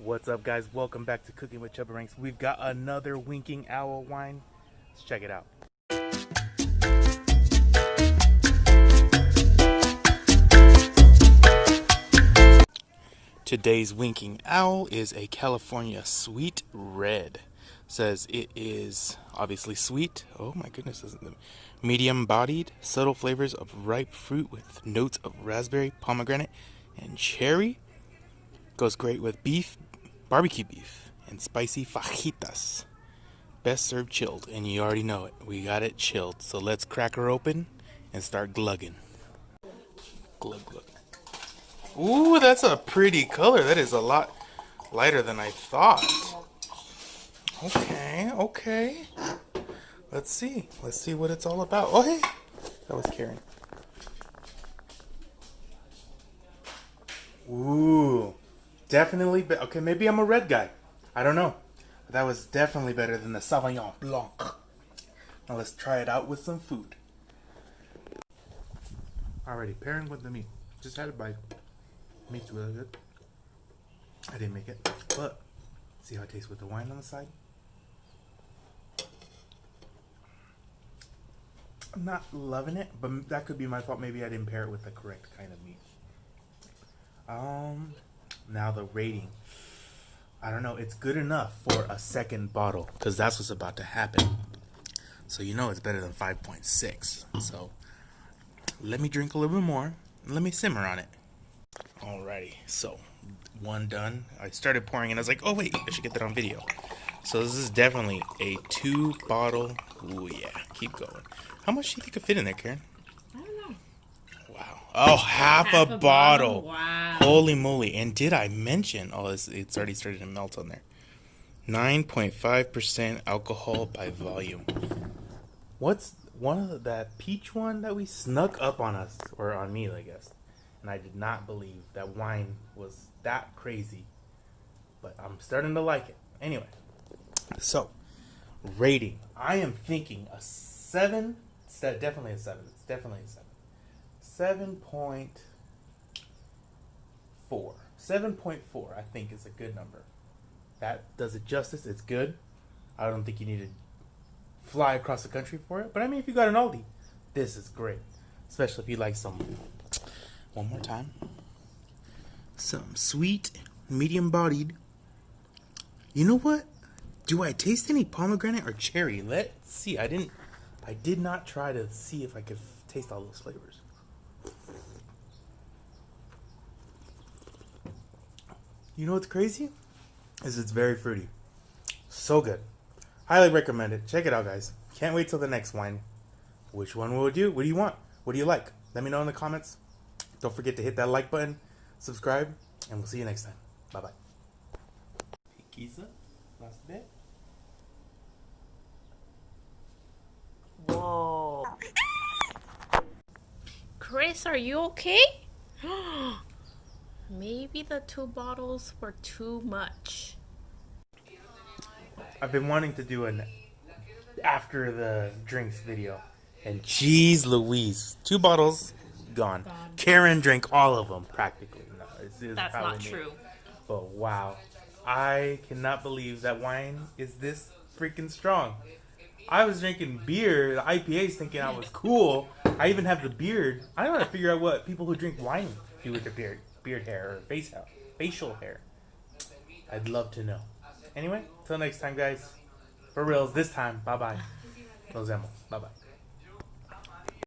What's up, guys? Welcome back to Cooking with Chubaranks. We've got another Winking Owl wine. Let's check it out. Today's Winking Owl is a California Sweet Red. Says it is obviously sweet. Oh my goodness, isn't it? Medium bodied, subtle flavors of ripe fruit with notes of raspberry, pomegranate, and cherry. Goes great with beef, barbecue beef, and spicy fajitas. Best served chilled, and you already know it. We got it chilled. So let's crack her open and start glugging. Glug glug. Ooh, that's a pretty color. That is a lot lighter than I thought. Okay. Let's see what it's all about. Oh, hey, that was Karen. Ooh, definitely. Okay, maybe I'm a red guy. I don't know. But that was definitely better than the Sauvignon Blanc. Now let's try it out with some food. Alrighty, pairing with the meat. Just had a bite. Meat's really good. I didn't make it, but see how it tastes with the wine on the side. I'm not loving it, but that could be my fault. Maybe I didn't pair it with the correct kind of meat. Now the rating. I don't know. It's good enough for a second bottle because that's what's about to happen. So you know it's better than 5.6. So let me drink a little bit more. And let me simmer on it. Alrighty. So one done. I started pouring and I was like, oh wait, I should get that on video. So this is definitely a 2-bottle. Ooh yeah. Keep going. How much do you think could fit in there, Karen? I don't know. Wow. Oh, half a bottle. Wow. Holy moly. And did I mention, it's already started to melt on there. 9.5% alcohol by volume. What's one of that peach one that we snuck up on us, or on me, I guess. And I did not believe that wine was that crazy. But I'm starting to like it. Anyway. So, rating. I am thinking a 7. Definitely a 7. It's definitely a 7. 7.4. 7.4, I think, is a good number. That does it justice. It's good. I don't think you need to fly across the country for it. But I mean, if you got an Aldi, this is great. Especially if you like some. One more time. Some sweet, medium-bodied. You know what? Do I taste any pomegranate or cherry? Let's see. I did not try to see if I could taste all those flavors. You know what's crazy? Is it's very fruity. So good. Highly recommend it. Check it out, guys. Can't wait till the next wine. Which one will do? What do you want? What do you like? Let me know in the comments. Don't forget to hit that like button, subscribe, and we'll see you next time. Bye-bye. Kiza, last bit. Whoa. Chris, are you okay? Maybe the 2 bottles were too much. I've been wanting to do an after the drinks video. And geez Louise, 2 bottles gone. Karen drank all of them practically. No, That's not true. But wow, I cannot believe that wine is this freaking strong. I was drinking beer, the IPAs, thinking I was cool. I even have the beard. I don't know how to figure out what people who drink wine do with their beard hair or facial hair. I'd love to know. Anyway, till next time, guys. For reals, this time. Bye-bye. Nos vemos. Bye-bye.